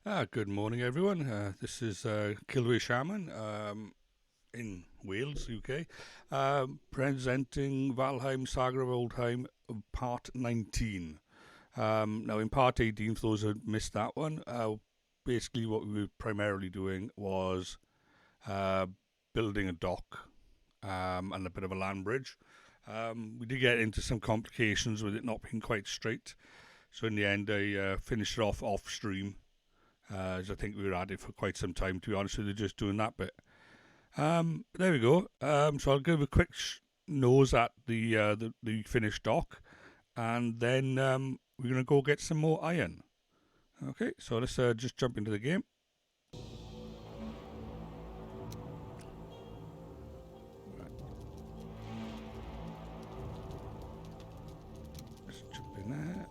Good morning, everyone. This is Kilway Shaman in Wales, UK, presenting Valheim, Saga of Oldheim, Part 19. Now, in Part 18, for those who missed that one, basically what we were primarily doing was uh, building a dock and a bit of a land bridge. We did get into some complications with it not being quite straight, so in the end, I finished it off stream as I think we were at it for quite some time, to be honest with you, just doing that bit. There we go. So I'll give a quick nose at the finished dock, and then we're going to go get some more iron. Okay, so let's just jump into the game. Let's jump in there.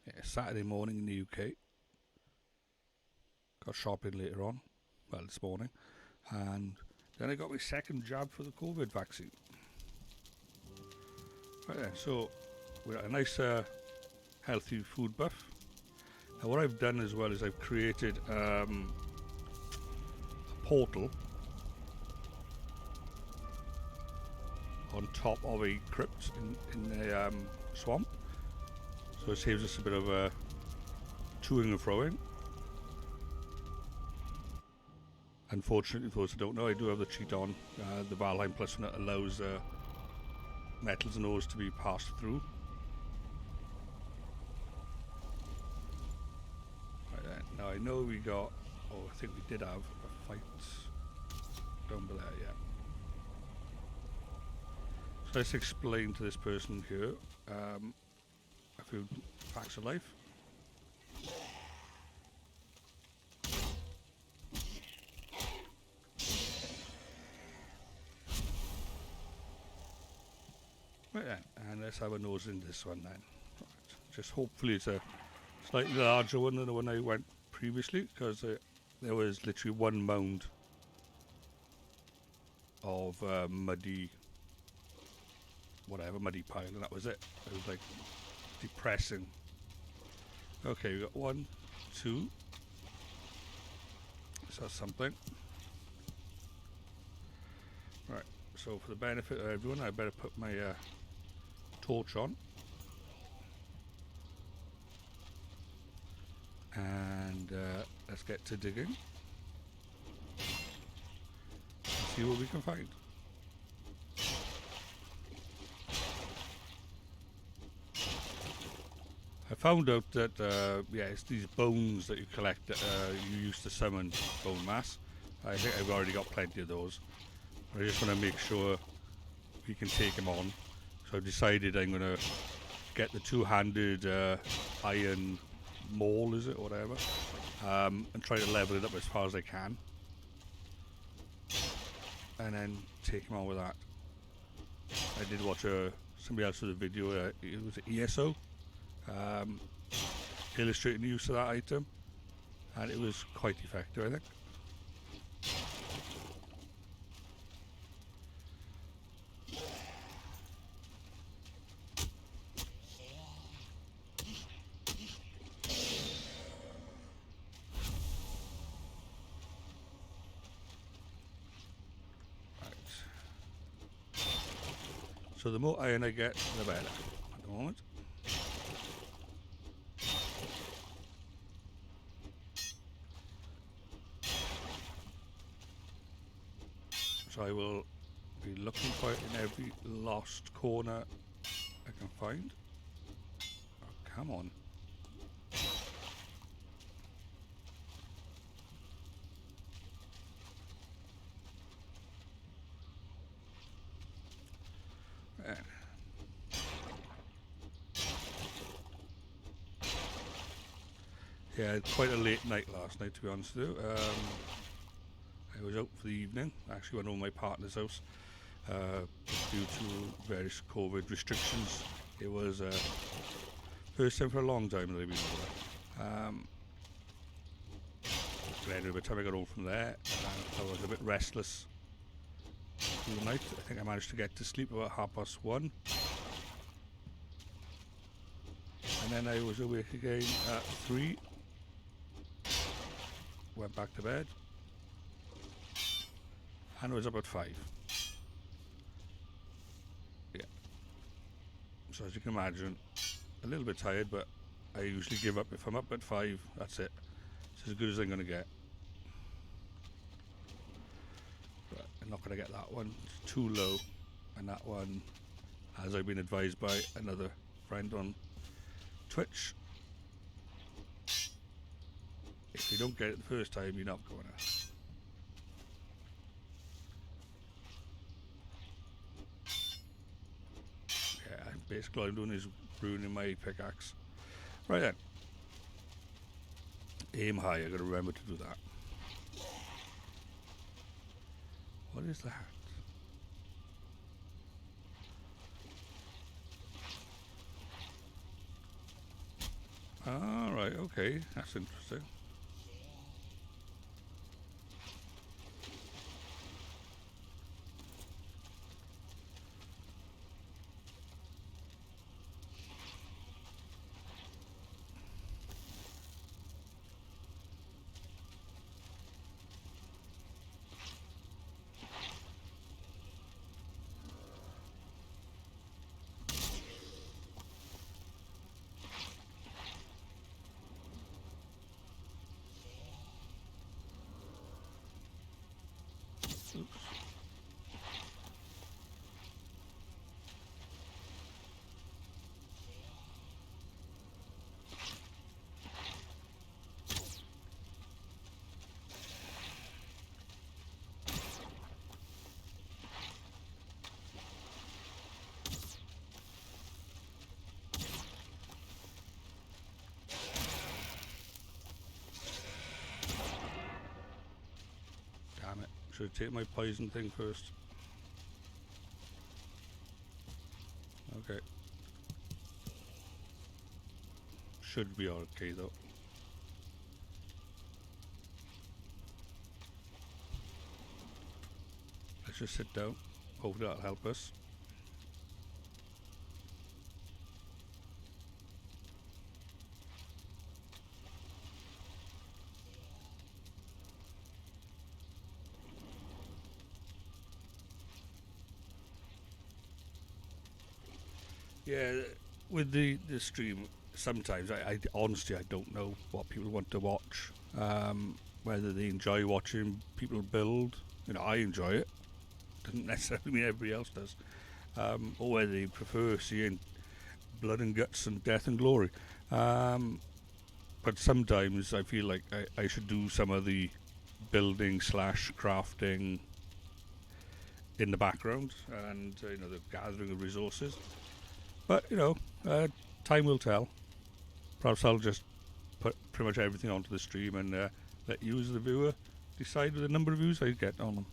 Yeah, Saturday morning in the UK. Got shopping later on, well, this morning. And then I got my second jab for the COVID vaccine. Right then, so we're at a nice healthy food buff. Now what I've done as well is I've created a portal on top of a crypt in the swamp, so it saves us a bit of toing and froing. Unfortunately, for those who don't know, I do have the cheat on the Valheim Plus one that allows metals and ores to be passed through. Right then. Now I know we got, I think we did have a fight down below, yeah. So let's explain to this person here a few facts of life. Right then, and let's have a nose in this one then. Right. Just hopefully it's a slightly larger one than the one I went previously, because there was literally one mound of muddy pile, and that was it. It was like depressing. Okay, we got 1, 2. So that's something. Right, so for the benefit of everyone, I better put my torch on. And let's get to digging. And see what we can find. I found out that it's these bones that you collect that you use to summon bone mass. I think I've already got plenty of those. I just want to make sure we can take them on. So I've decided I'm going to get the two-handed iron maul, is it, or whatever, and try to level it up as far as I can. And then take them on with that. I did watch somebody else's video, it was ESO, illustrating the use of that item, and it was quite effective, I think. Right. So the more iron I get, the better at the moment. So I will be looking for it in every lost corner I can find. Oh, come on. Right. Yeah, quite a late night last night, to be honest with you. I was out for the evening. I actually went over my partner's house due to various COVID restrictions It was first time for a long time that I've been over there. But anyway, by the time I got home from there, I was a bit restless through the night. I think I managed to get to sleep about 1:30. And then I was awake again at 3. Went back to bed. And I was up at 5. Yeah. So as you can imagine, a little bit tired, but I usually give up. If I'm up at 5, that's it. It's as good as I'm going to get. But I'm not going to get that one. It's too low. And that one, as I've been advised by another friend on Twitch, if you don't get it the first time, you're not going to. Yeah, basically all I'm doing is ruining my pickaxe. Right then. Aim high, I gotta remember to do that. What is that? Alright, okay, that's interesting. Oops. Damn it. Should I take my poison thing first? Okay. Should be okay though. Let's just sit down. Hopefully that'll help us. Yeah, with the stream, sometimes I honestly I don't know what people want to watch. Whether they enjoy watching people build, I enjoy it. Doesn't necessarily mean everybody else does. Or whether they prefer seeing blood and guts and death and glory. But sometimes I feel like I should do some of the building slash crafting in the background and the gathering of resources. But time will tell. Perhaps I'll just put pretty much everything onto the stream and let you as the viewer decide with the number of views I get on them.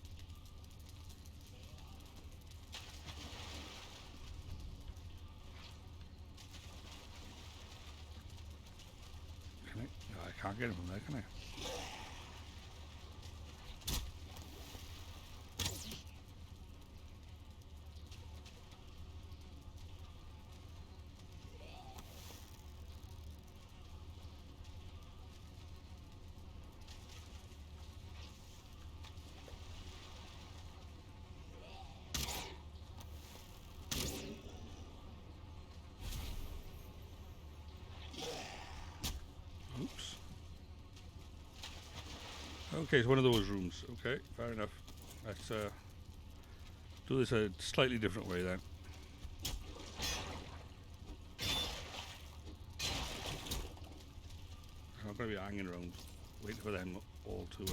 Can I? No, I can't get him from there, can I? Oops. Okay, it's one of those rooms. Okay, fair enough. Let's do this a slightly different way then. I'm not going to be hanging around waiting for them all to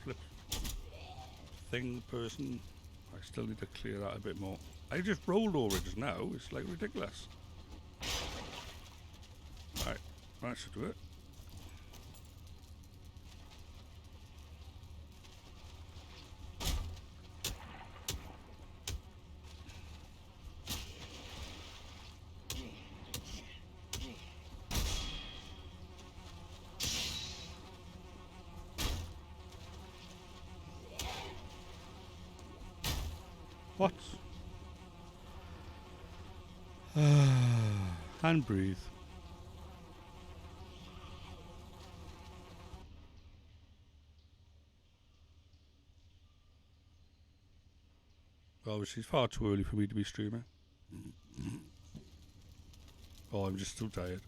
flip thing person. I I still need to clear that a bit more. I just rolled over it just now. It's like ridiculous. Right, that should do it. What? And breathe. Obviously, it's far too early for me to be streaming. Oh, I'm just too tired.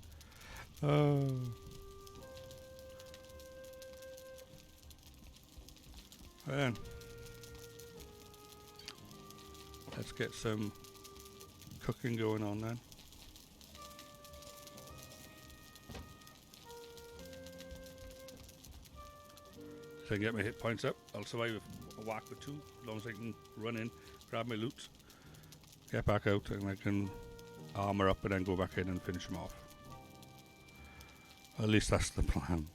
Then, let's get some cooking going on then. If I can get my hit points up, I'll survive a whack or two, as long as I can run in, grab my loot, get back out, and I can armor up and then go back in and finish them off. At least that's the plan.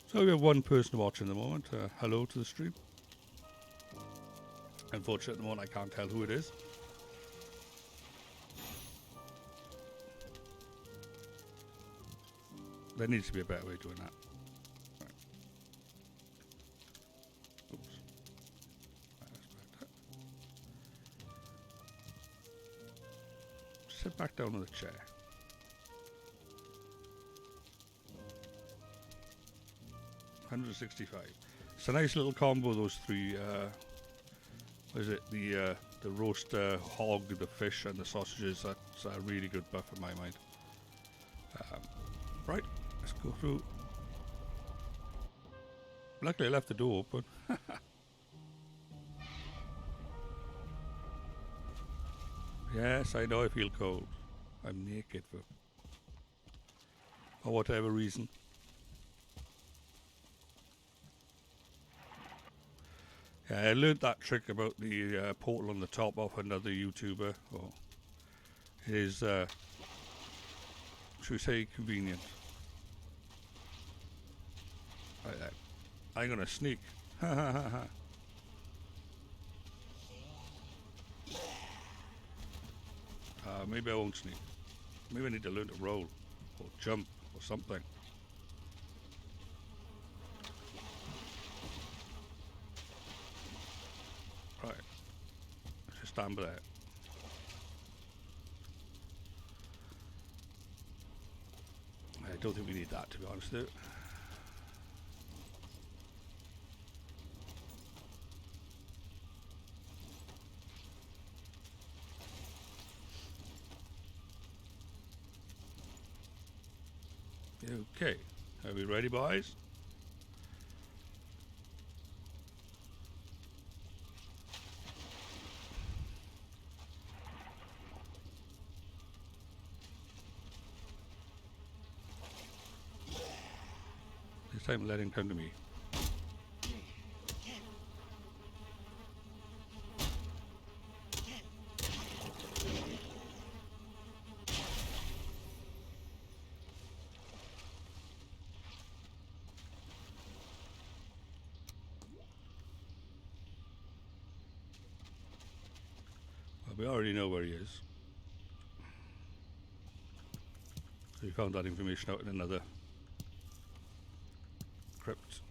So we have one person watching at the moment. Hello to the stream. Unfortunately, at the moment I can't tell who it is. There needs to be a better way of doing that. Right. Oops. Right, that's better. Sit back down on the chair. $165. It's a nice little combo. Those three. What is it? The roast hog, the fish, and the sausages. That's a really good buff in my mind. Right. Let's go through. Luckily, I left the door open. Yes, I know I feel cold. I'm naked for whatever reason. Yeah, I learned that trick about the portal on the top off another YouTuber. Oh, it is, should we say, convenient. Right then. I'm gonna sneak. Maybe I won't sneak. Maybe I need to learn to roll or jump or something. Right. Just stand there. I don't think we need that, to be honest, though. Okay, are we ready, boys? This time let him come to me. We already know where he is. So we found that information out in another crypt.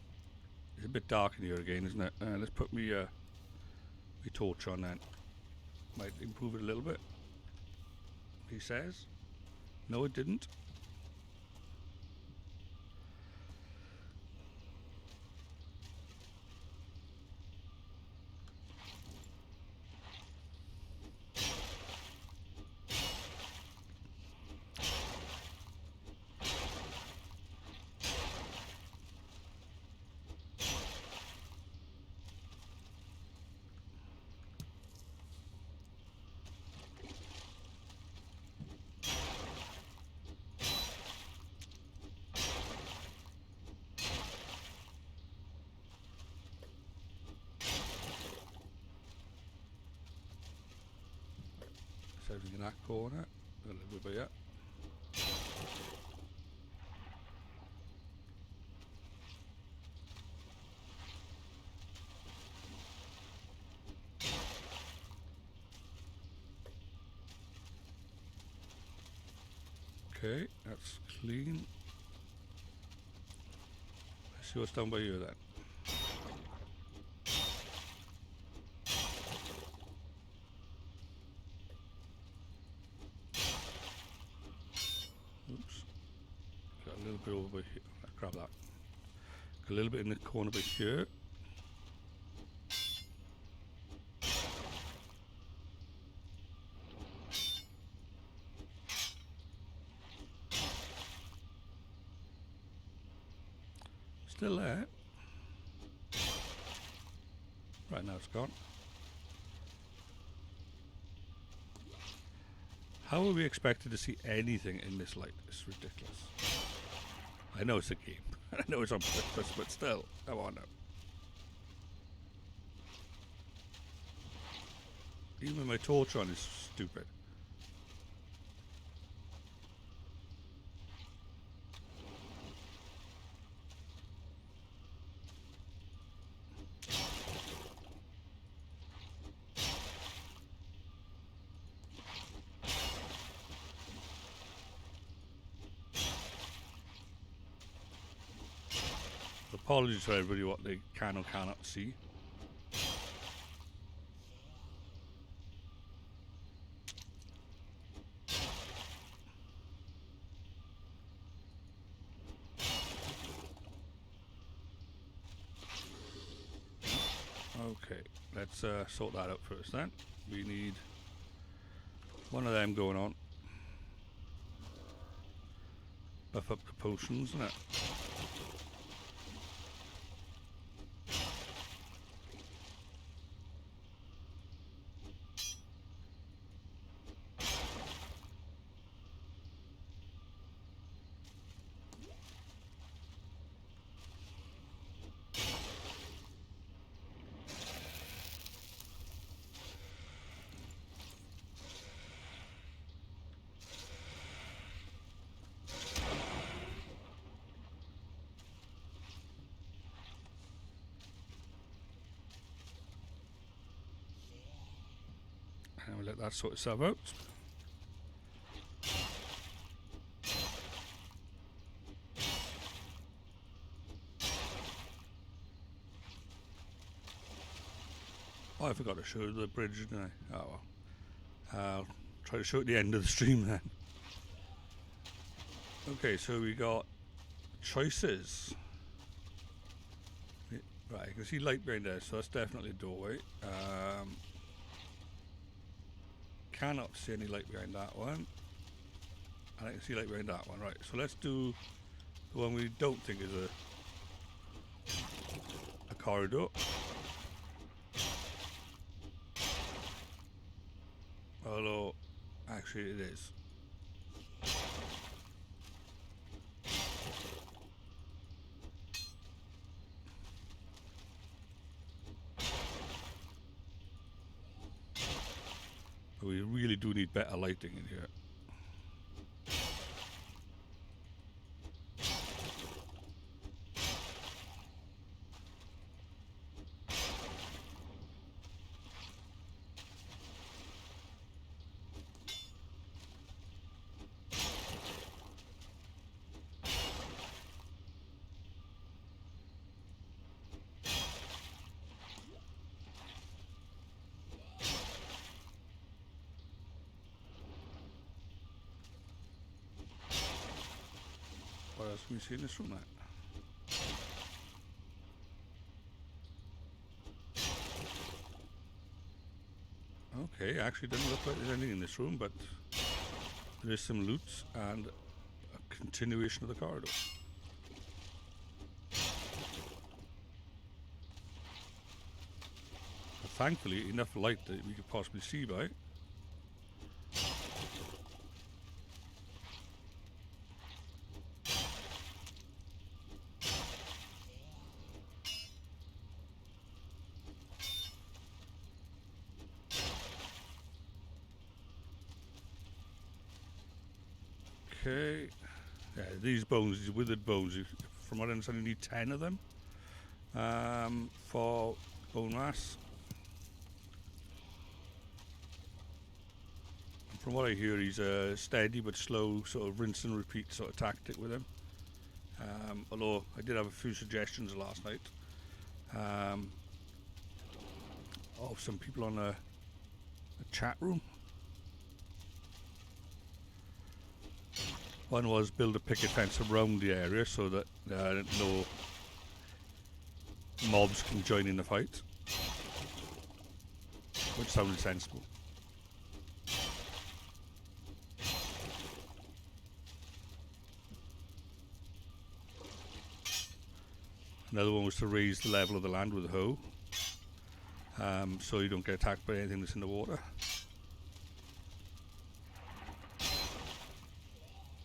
It's a bit dark in here again, isn't it? Let's put me torch on then. Might improve it a little bit. He says. No, it didn't. everything in that corner. A little bit here. Okay, that's clean. Let's see what's down by here then. Oops. Got a little bit over by here. Grab that. Got a little bit in the corner by here. Still there. Right, now it's gone. How are we expected to see anything in this light? It's ridiculous. I know it's a game. I know it's on purpose, but still. Come on now. Even my torch on is stupid. Apologies to everybody what they can or cannot see. Okay, let's sort that out first then. We need one of them going on. Buff up the potions, isn't it? And we'll let that sort itself out. Oh, I forgot to show the bridge, didn't I? Oh well. I'll try to show it at the end of the stream then. Okay, so we got choices. Right, you can see light behind there, so that's definitely a doorway. Cannot see any light behind that one. And I can see light behind that one. Right, so let's do the one we don't think is a corridor. Although, actually it is. But we really do need better lighting in here. What else can we see in this room, mate? Okay, actually doesn't look like there's anything in this room, but there is some loot and a continuation of the corridor. But thankfully, enough light that we could possibly see by. Okay. Yeah, these bones, these withered bones, from what I understand, you need 10 of them for bone mass. From what I hear, he's a steady but slow sort of rinse and repeat sort of tactic with him. Although I did have a few suggestions last night of some people on a chat room. One was build a picket fence around the area so that no mobs can join in the fight, which sounded sensible. Another one was to raise the level of the land with a hoe, so you don't get attacked by anything that's in the water.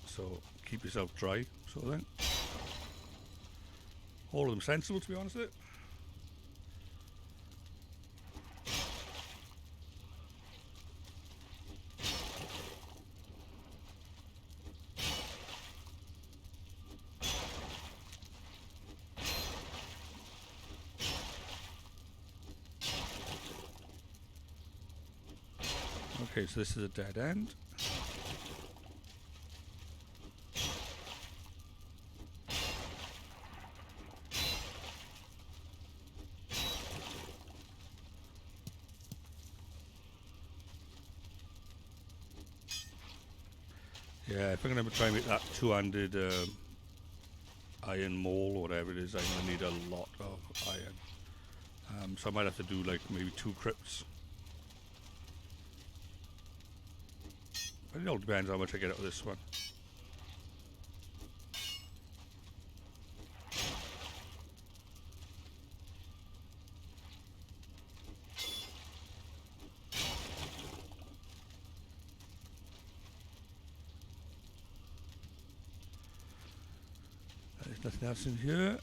So keep yourself dry, sort of thing. All of them sensible, to be honest with it. Okay, so this is a dead end. Yeah, if I'm going to try and make that two-handed iron maul or whatever it is, I'm going to need a lot of iron. So I might have to do like maybe 2 crypts. But it all depends how much I get out of this one. There's nothing else in here.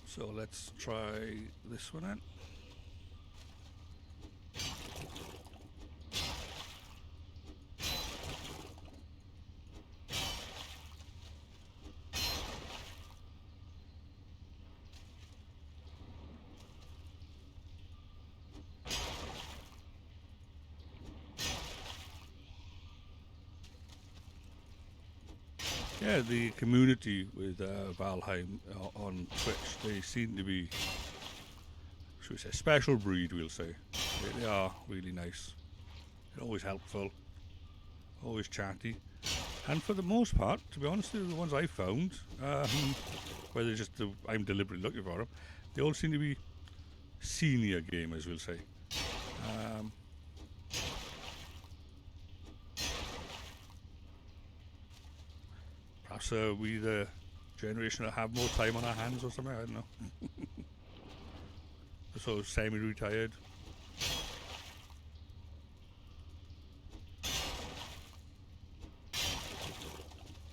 So let's try this one out. Yeah, the community with Valheim on Twitch, they seem to be, should we say, special breed, we'll say. They are really nice. They're always helpful, always chatty. And for the most part, to be honest, the ones I found, whether just I'm deliberately looking for them, they all seem to be senior gamers, we'll say. Perhaps we the generation that have more time on our hands or something, I don't know. Sort of semi-retired.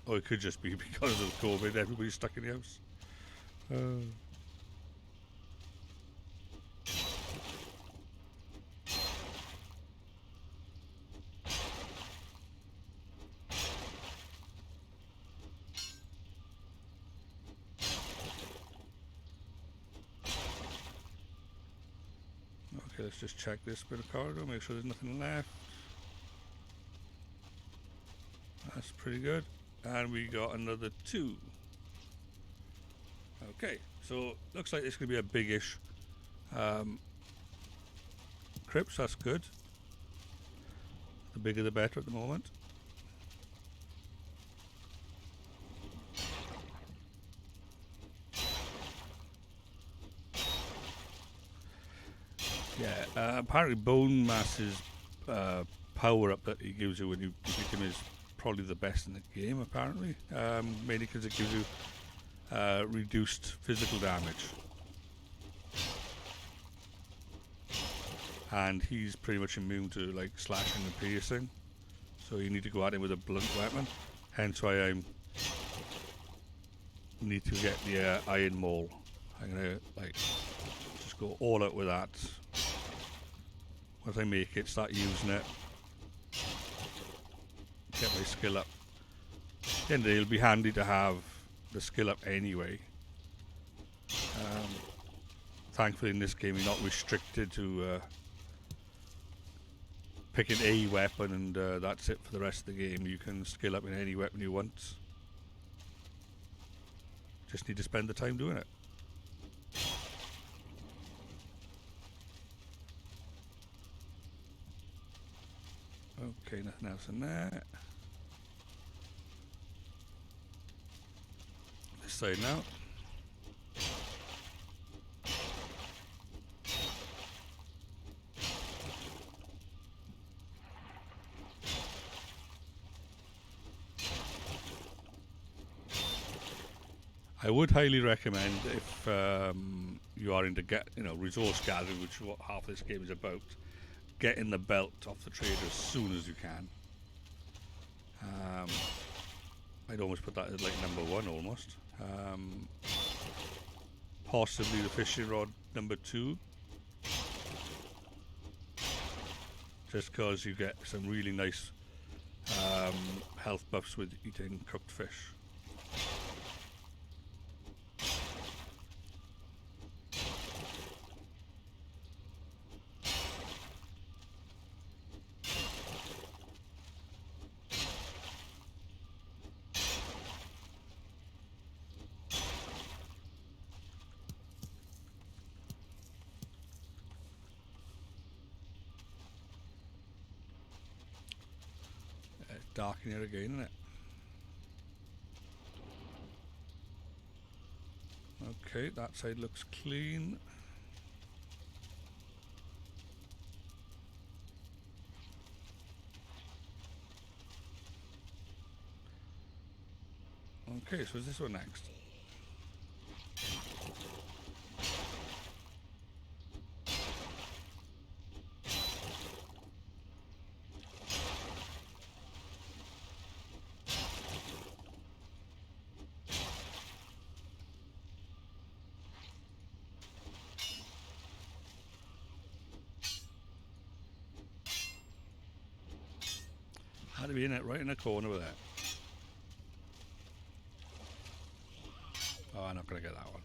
Or it could just be because of COVID, everybody's stuck in the house. Okay, let's just check this bit of corridor, make sure there's nothing left. That's pretty good. And we got another 2. Okay, so looks like it's going to be a big-ish crypt, so that's good. The bigger the better at the moment. Yeah, apparently bone mass's power-up that he gives you when you defeat him is probably the best in the game, apparently. Mainly because it gives you reduced physical damage. And he's pretty much immune to like slashing and piercing. So you need to go at him with a blunt weapon. Hence why I need to get the iron maul. I'm gonna like just just go all out with that. Once I make it, start using it, get my skill up. Then it'll be handy to have the skill up anyway. Thankfully in this game you're not restricted to picking a weapon and that's it for the rest of the game. You can skill up in any weapon you want. Just need to spend the time doing it. Okay, nothing else in there. This side now. I would highly recommend if you are into resource gathering, which is what half this game is about, getting the belt off the trader as soon as you can. I'd almost put that as like number 1 almost. Possibly the fishing rod number 2. Just because you get some really nice health buffs with eating cooked fish. Dark in here again, isn't it? Okay, that side looks clean. Okay, so is this one next? Had to be in it, right in the corner with that. Oh, I'm not going to get that one.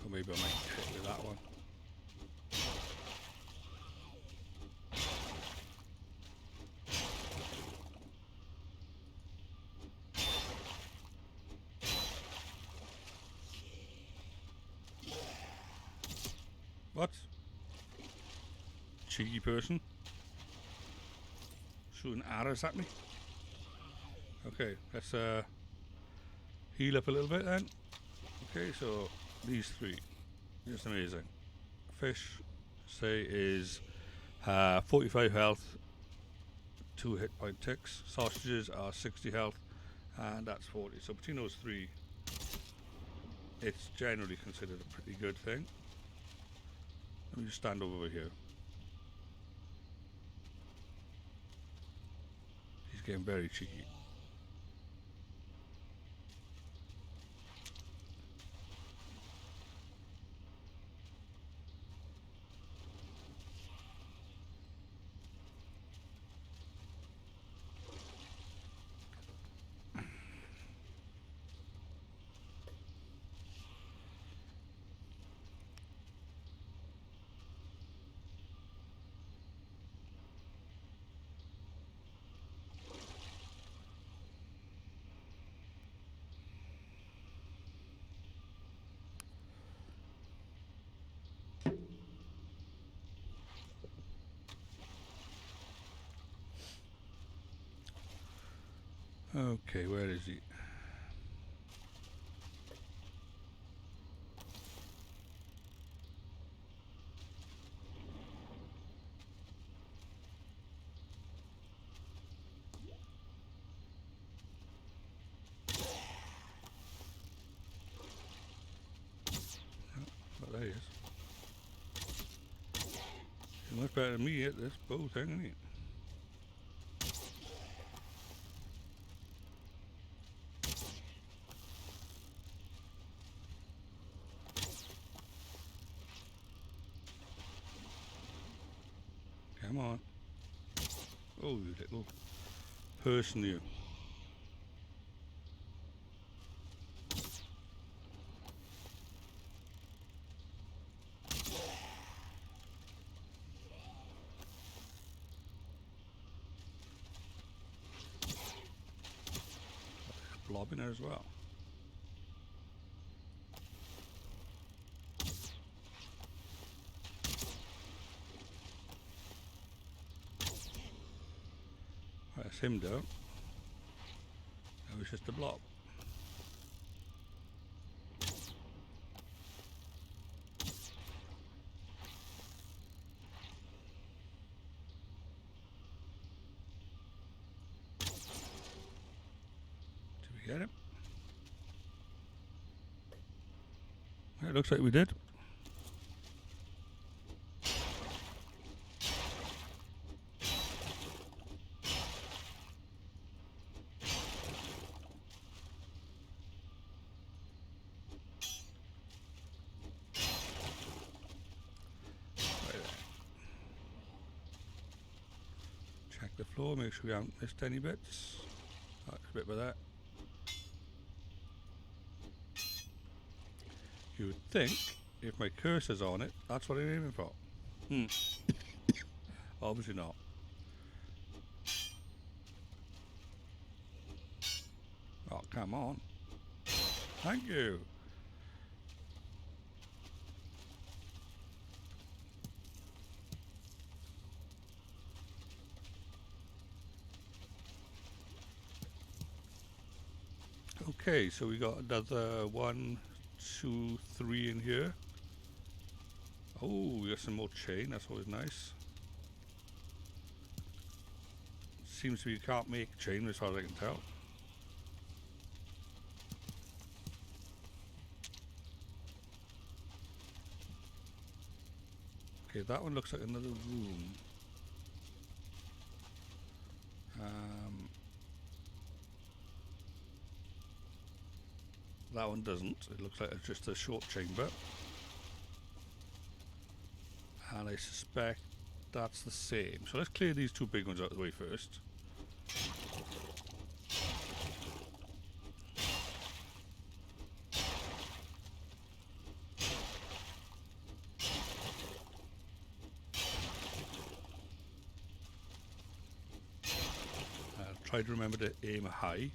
Or maybe I might hit with that one. What? Cheeky person. Shooting arrows at me. Okay, let's heal up a little bit then. Okay, so these 3. Just amazing. Fish, say, is 45 health, 2 hit point ticks. Sausages are 60 health, and that's 40. So between those 3, it's generally considered a pretty good thing. Let me just stand over here. He's getting very cheeky. Okay, where is he? Oh, there he is. Much better than me at this bow thing, isn't it? Come on. Oh, you little person, you. Blob in there as well. Right, that's him down. That was just a blob. Did we get him? It looks like we did. Check the floor, make sure we haven't missed any bits. That's a bit of that. You would think if my cursor's on it, that's what I'm aiming for. Obviously not. Oh, come on. Thank you. Okay, so we got another 1, 2, 3 in here. Oh, we got some more chain, that's always nice. Seems to be you can't make chain as far as I can tell. Okay, that one looks like another room. That one doesn't. It looks like it's just a short chamber. And I suspect that's the same. So let's clear these two big ones out of the way first. Try to remember to aim high.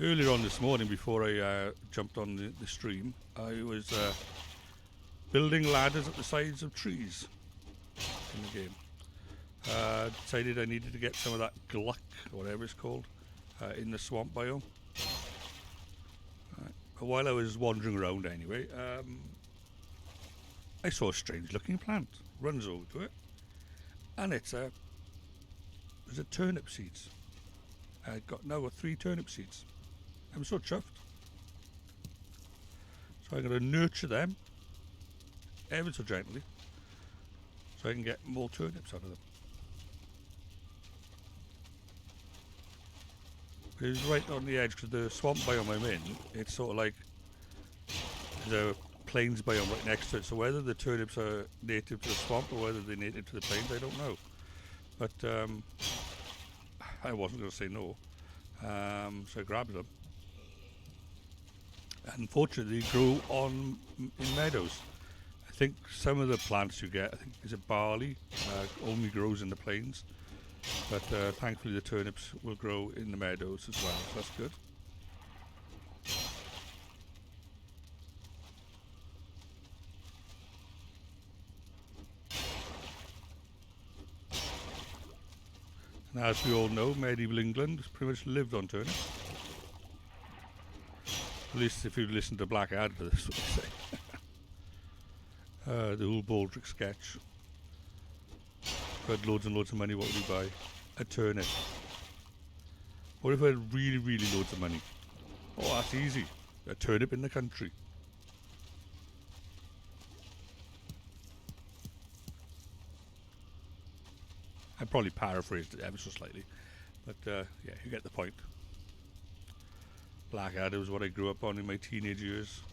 Earlier on this morning, before I jumped on the stream, I was building ladders at the sides of trees in the game. Decided I needed to get some of that gluck, or whatever it's called, in the swamp biome. But while I was wandering around anyway, I saw a strange looking plant. Runs over to it, and it's a turnip seeds. I now got 3 turnip seeds. I'm so chuffed. So I'm going to nurture them ever so gently so I can get more turnips out of them. But it's right on the edge because the swamp biome I'm in, it's sort of like the plains biome right next to it. So whether the turnips are native to the swamp or whether they're native to the plains, I don't know. But I wasn't going to say no. So I grabbed them. Unfortunately, they grow in meadows. I think some of the plants you get, I think is it barley, only grows in the plains. But thankfully the turnips will grow in the meadows as well, so that's good. And as we all know, medieval England pretty much lived on turnips. At least if you listen to Blackadder, that's what they say. The whole Baldric sketch. Got loads and loads of money, what would you buy? A turnip. What if I had really, really loads of money? Oh, that's easy. A turnip in the country. I probably paraphrased it ever so slightly. But yeah, you get the point. Blackadder was what I grew up on in my teenage years.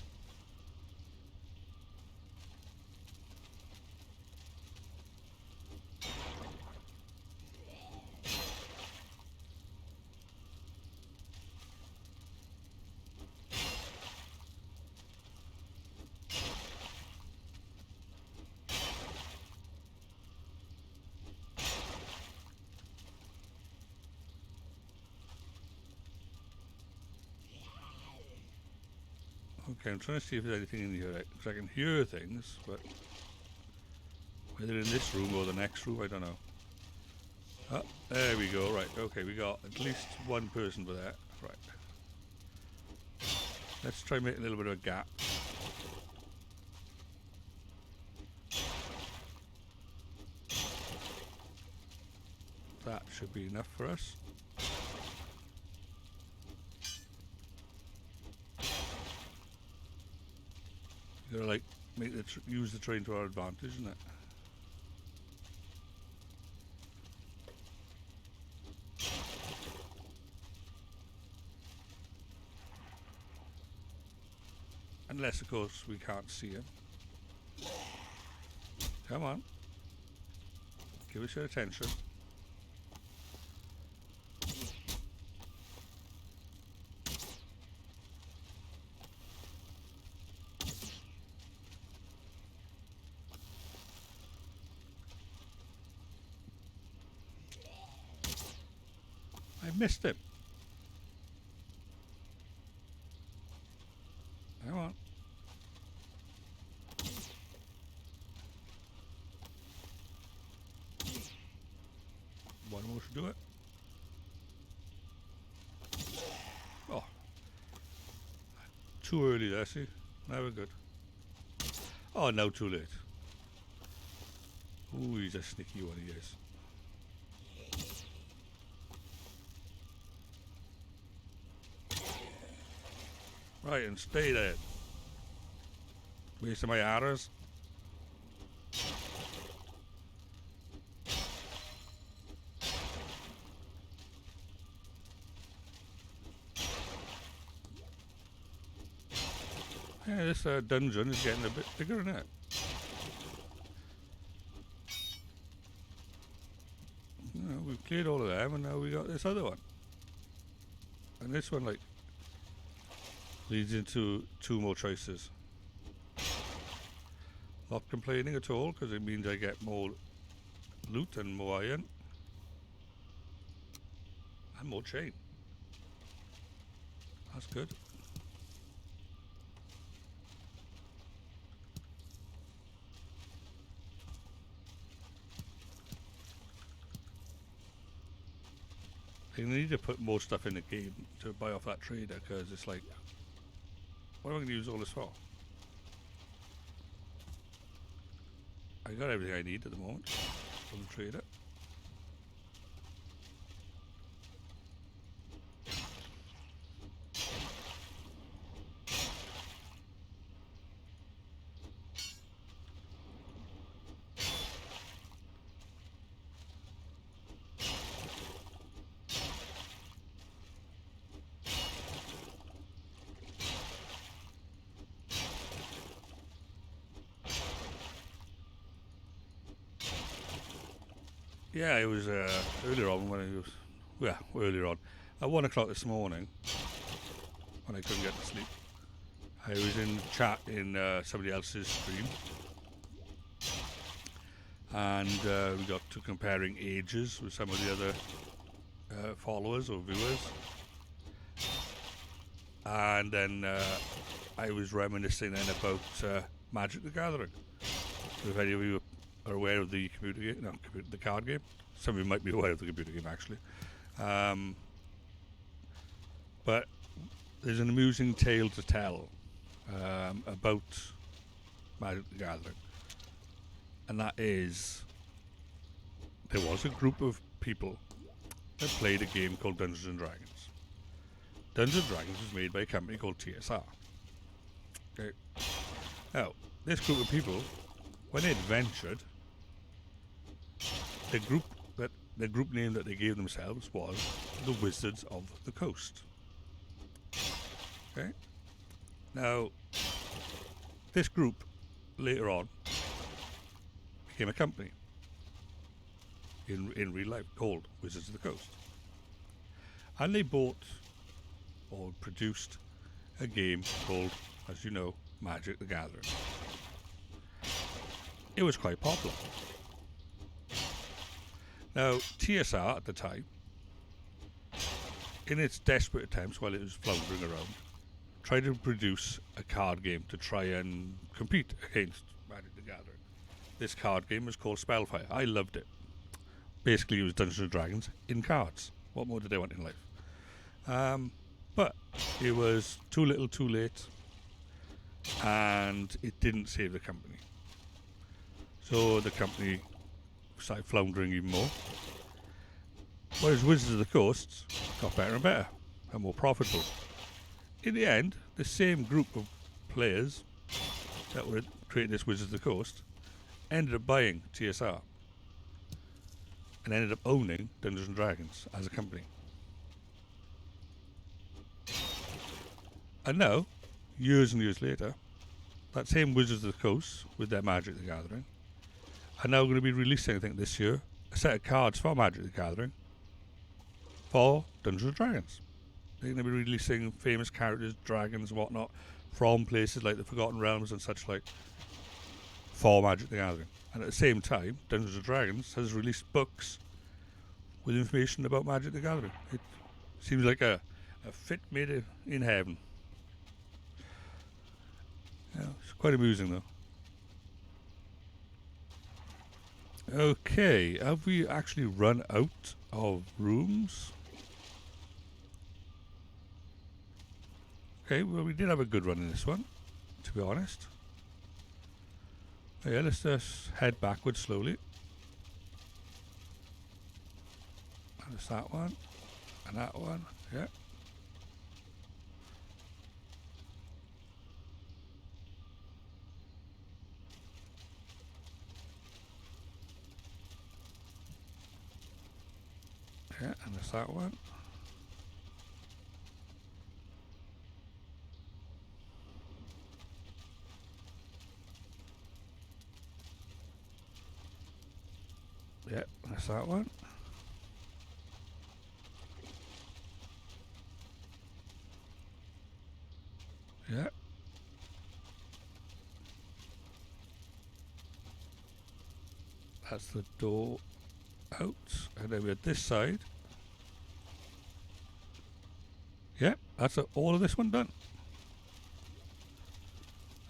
Okay, I'm trying to see if there's anything in here, because I can hear things, but whether in this room or the next room, I don't know. Oh, there we go, right, okay, we got at least one person for that, right. Let's try and make a little bit of a gap. That should be enough for us. You gotta like make the use the train to our advantage, isn't it? Unless, of course, we can't see him. Come on. Give us your attention. I missed him. Come on. One more should do it. Oh. Too early there, see? Now we're good. Oh, now too late. Ooh, he's a sneaky one, he is. Right, and stay there. Wasting my arrows. Yeah, this dungeon is getting a bit bigger, isn't it? You know, we've cleared all of them, and now we got this other one. And this one, like, leads into 2 more choices. Not complaining at all, because it means I get more loot and more iron. And more chain. That's good. I need to put more stuff in the game to buy off that trader, because it's like, what am I going to use all this for? I got everything I need at the moment from the trader. Yeah, it was earlier on when I was, yeah, earlier on. At 1 o'clock this morning, when I couldn't get to sleep, I was in chat in somebody else's stream, and we got to comparing ages with some of the other followers or viewers, and then I was reminiscing then about Magic the Gathering. So if any of you are aware of the computer game, no, the card game. Some of you might be aware of the computer game, actually. But there's an amusing tale to tell about Magic the Gathering, and that is there was a group of people that played a game called Dungeons and Dragons. Dungeons and Dragons was made by a company called TSR. Okay. Now, this group of people, when they adventured, the group name that they gave themselves was the Wizards of the Coast. Okay. Now, this group later on became a company in real life called Wizards of the Coast, and they bought or produced a game called, as you know, Magic the Gathering. It was quite popular. Now, TSR at the time, in its desperate attempts while it was floundering around, tried to produce a card game to try and compete against Magic the Gathering. This card game was called Spellfire. I loved it. Basically, it was Dungeons and Dragons in cards. What more did they want in life? But it was too little, too late, and it didn't save the company. So the company started floundering even more. Whereas Wizards of the Coast got better and better and more profitable. In the end, the same group of players that were creating this Wizards of the Coast ended up buying TSR and ended up owning Dungeons and Dragons as a company. And now, years and years later, that same Wizards of the Coast with their Magic the Gathering are now going to be releasing, I think this year, a set of cards for Magic the Gathering for Dungeons and Dragons. They're going to be releasing famous characters, dragons and whatnot, from places like the Forgotten Realms and such like, for Magic the Gathering. And at the same time, Dungeons and Dragons has released books with information about Magic the Gathering. It seems like a fit made in heaven. Yeah, it's quite amusing though. Okay, have we actually run out of rooms? Okay, well we did have a good run in this one, to be honest. Yeah, let's just head backwards slowly. And there's that one, and that one, yeah. Yeah, and there's that one. Yeah, that's that one. Yeah. That's the door out. And then we had this side. Yeah, that's all of this one done.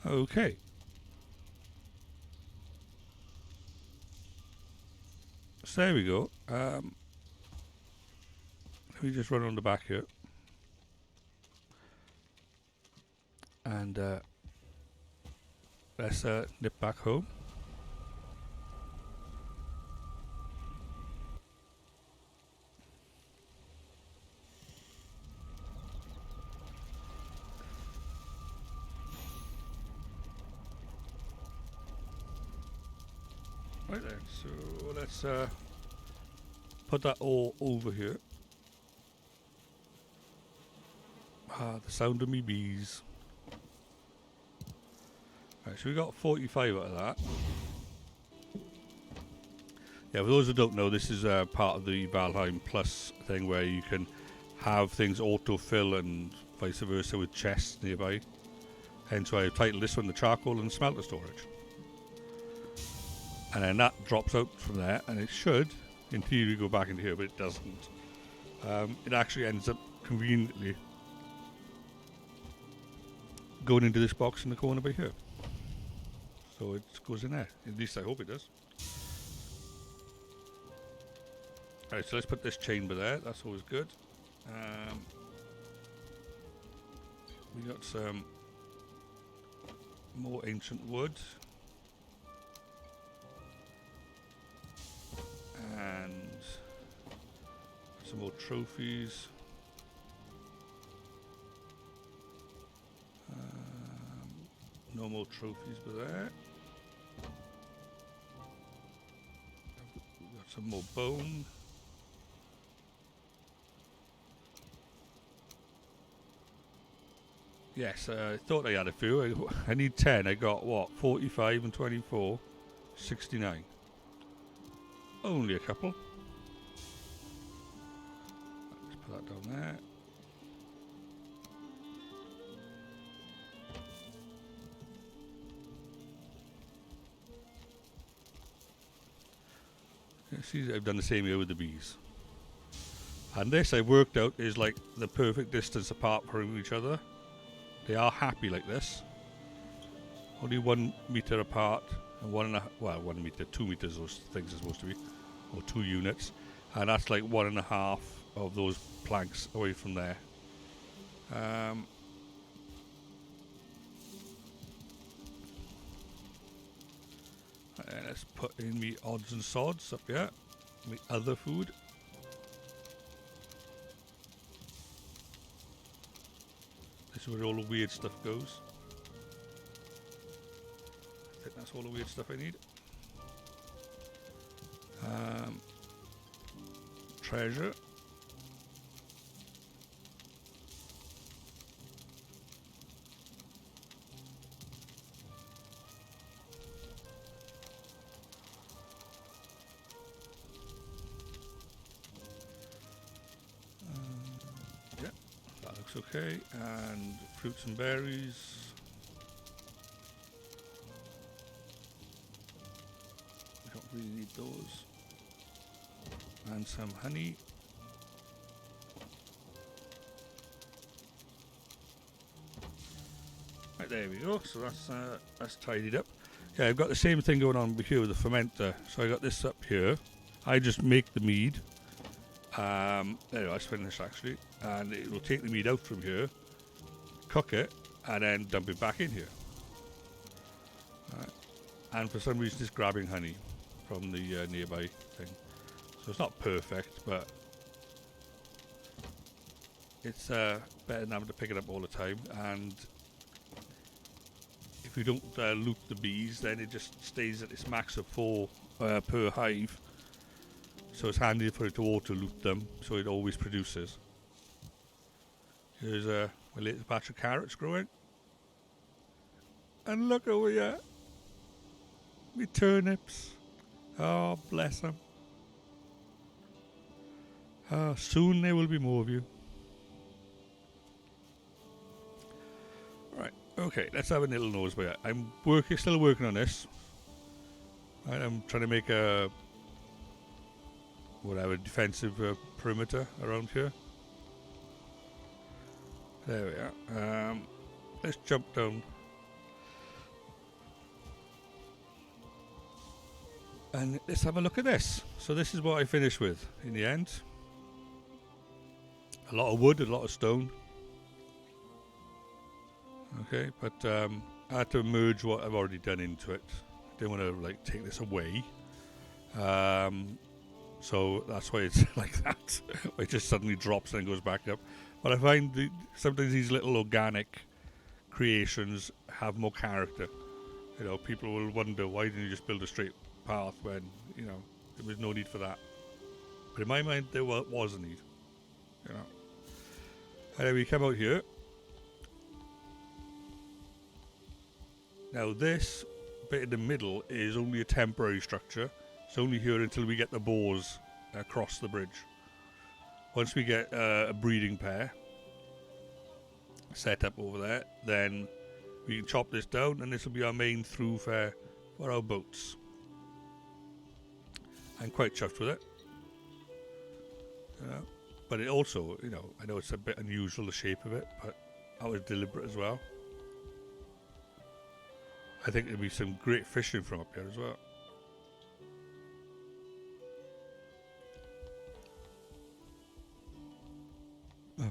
Okay. So there we go. Let me just run on the back here. And let's nip back home. Right then, so let's put that all over here. Ah, the sound of me bees. Right, so we got 45 out of that. Yeah, for those who don't know, this is part of the Valheim Plus thing where you can have things autofill and vice versa with chests nearby. Hence why I've titled this one the Charcoal and Smelter Storage. And then that drops out from there, and it should, in theory, go back into here, but it doesn't. It actually ends up conveniently going into this box in the corner by here. So it goes in there. At least I hope it does. Alright, so let's put this chamber there. That's always good. We got some more ancient wood. And some more trophies. No more trophies but there. We've got some more bone. Yes, I thought I had a few. I need 10. I got what? 45 and 24. 69. Only a couple. Let's put that down there. See, I've done the same here with the bees. And this I've worked out is like the perfect distance apart from each other. They are happy like this. Only 1 meter apart and 1 meter, 2 meters those things are supposed to be. Or 2 units. And that's like 1.5 of those planks away from there. Let's put in me odds and sods up here. Me other food. This is where all the weird stuff goes. I think that's all the weird stuff I need. Treasure. Yeah, that looks okay. And fruits and berries. We don't really need those. And some honey. Right, there we go. So that's tidied up. Yeah, I've got the same thing going on here with the fermenter. So I got this up here. I just make the mead. There we go, it's finished actually. And it will take the mead out from here, cook it, and then dump it back in here. Right. And for some reason it's grabbing honey from the nearby thing. So it's not perfect, but it's better than having to pick it up all the time. And if you don't loot the bees, then it just stays at its max of 4 per hive. So it's handy for it to auto loot them, so it always produces. Here's my latest batch of carrots growing. And look over here. Me turnips. Oh, bless them. Soon there will be more of you. Right, okay, let's have a little nose by it. I'm still working on this. Right, I'm trying to make a defensive perimeter around here. There we are. Let's jump down. And let's have a look at this. So this is what I finished with in the end. A lot of wood, a lot of stone. Okay, but I had to merge what I've already done into it. I didn't want to take this away. So that's why it's like that. It just suddenly drops and goes back up. But I find sometimes these little organic creations have more character. You know, people will wonder, why didn't you just build a straight path when, there was no need for that. But in my mind, there was a need. And then we come out here. Now this bit in the middle is only a temporary structure. It's only here until we get the boars across the bridge. Once we get a breeding pair set up over there, then we can chop this down and this will be our main thoroughfare for our boats. I'm quite chuffed with it. But it also, I know it's a bit unusual, the shape of it, but that was deliberate as well. I think there'll be some great fishing from up here as well.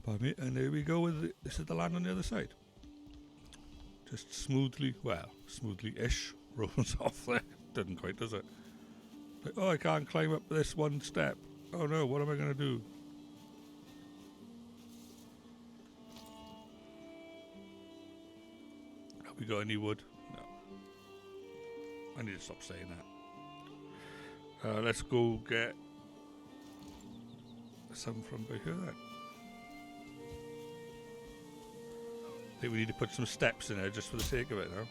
Pardon me. And there we go. This is the land on the other side. just smoothly, well, smoothly-ish rolls off there. Doesn't quite, does it? Like, oh, I can't climb up this one step. Oh no, what am I going to do? Have we got any wood? No. I need to stop saying that. Let's go get some from by here then. I think we need to put some steps in there just for the sake of it now.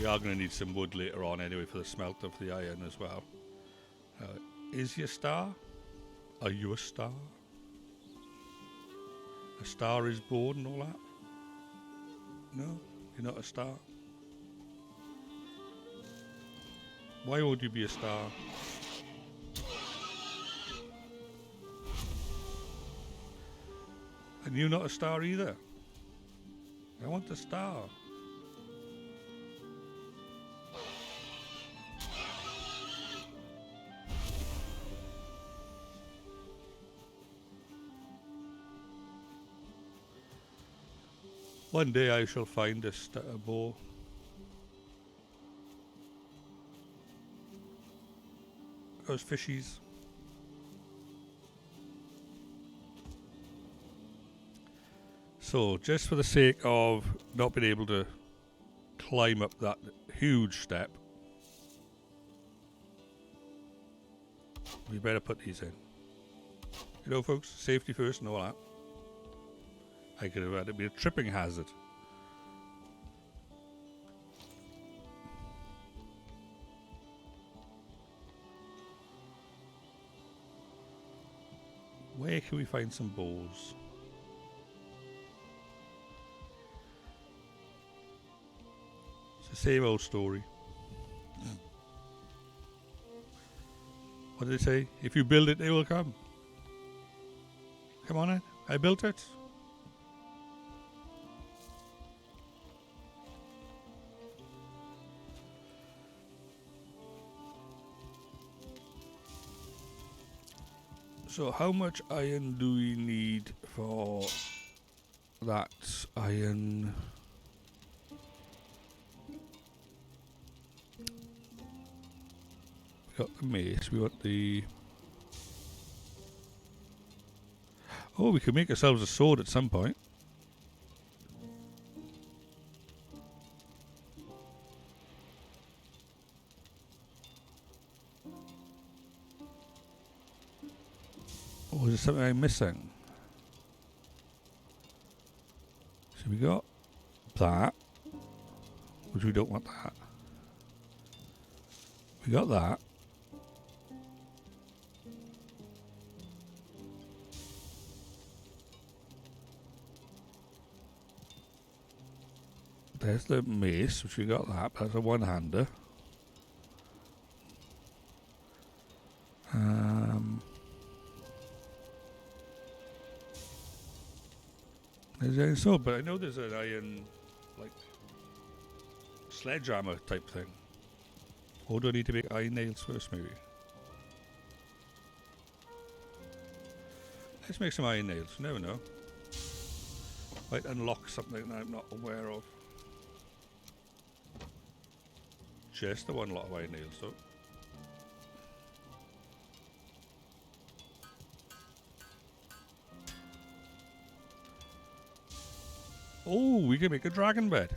We are going to need some wood later on anyway for the smelt of the iron as well. Is you a star? Are you a star? A star is born and all that? No? You're not a star? Why would you be a star? And you're not a star either? I want a star. One day I shall find a bow. Those fishies. So, just for the sake of not being able to climb up that huge step, we better put these in. You know, folks, safety first and all that. I could have had it be a tripping hazard. Where can we find some bows? It's the same old story. What did they say? If you build it, they will come. Come on in. I built it. So how much iron do we need for that iron? We got the mace, we got the... Oh, we could make ourselves a sword at some point. Or is there something I'm missing? So we got that, which we don't want that. We got that. There's the mace, which we got that, but that's a one-hander. There's an iron sword, but I know there's an iron, like, sledgehammer type thing. Or do I need to make iron nails first, maybe? Let's make some iron nails, you never know. Might unlock something that I'm not aware of. Just the one lot of iron nails, though. Oh, we can make a dragon bed.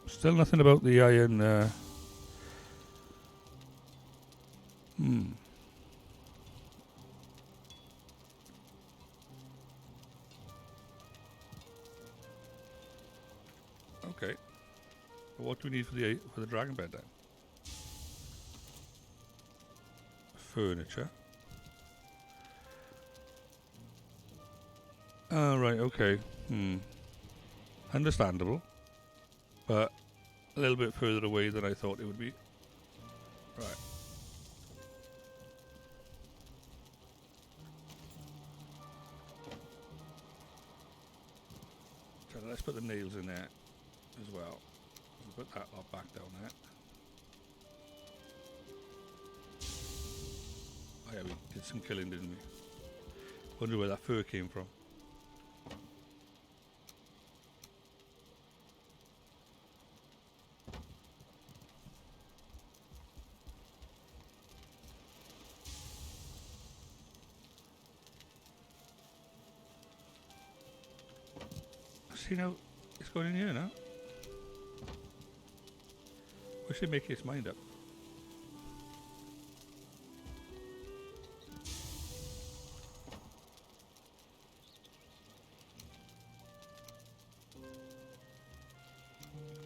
Still nothing about the iron. Okay. What do we need for the dragon bed then? Furniture. Oh, right, okay. Understandable. But a little bit further away than I thought it would be. Right. some nails in there as well. We'll put that lot back down there. Oh yeah, we did some killing, didn't we? Wonder where that fur came from. See now, it's going in here now. We should make its mind up.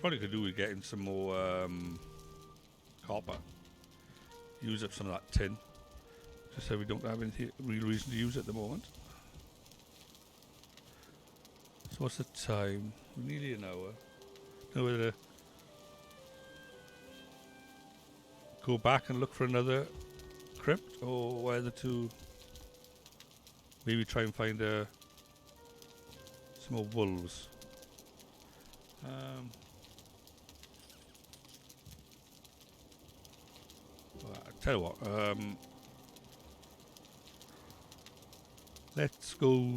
Probably could do with getting some more copper. Use up some of that tin. Just so we don't have any real reason to use it at the moment. So what's the time? Nearly an hour. Know whether to go back and look for another crypt, or whether to maybe try and find some more wolves. I'll tell you what, let's go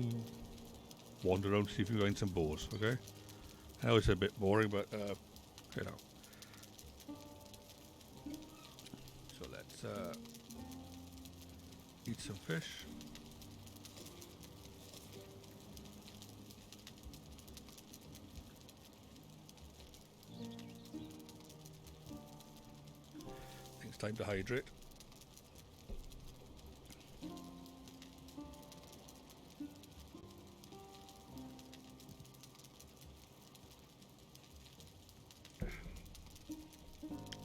wander around, see if we can find some boars, okay? I know it's a bit boring, but you know. So let's eat some fish. I think it's time to hydrate.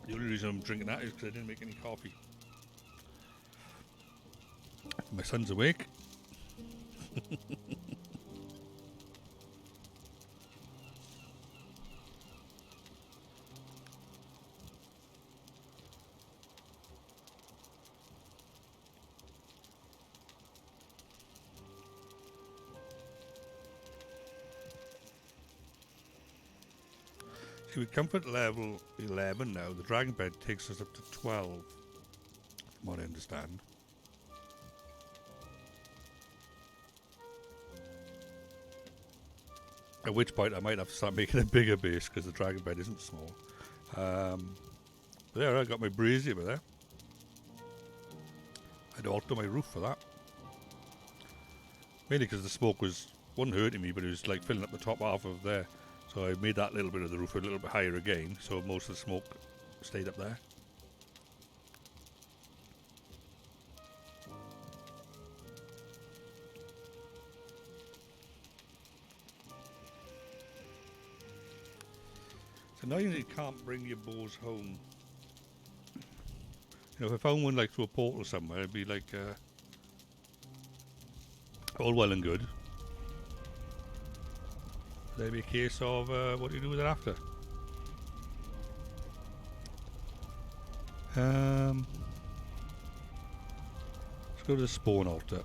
The only reason I'm drinking that is because I didn't make any coffee. My son's awake. See, with comfort level 11 now, the dragon bed takes us up to 12, from what I understand. At which point I might have to start making a bigger base because the dragon bed isn't small. But there, I got my brazier over there. I'd alter my roof for that. Mainly because the smoke wasn't hurting me, but it was like filling up the top half of there. So I made that little bit of the roof a little bit higher again, so most of the smoke stayed up there. It's annoying that you can't bring your bows home. You know, if I found one like through a portal somewhere, it'd be like all well and good. There'd be a case of what do you do with it after? Let's go to the spawn altar.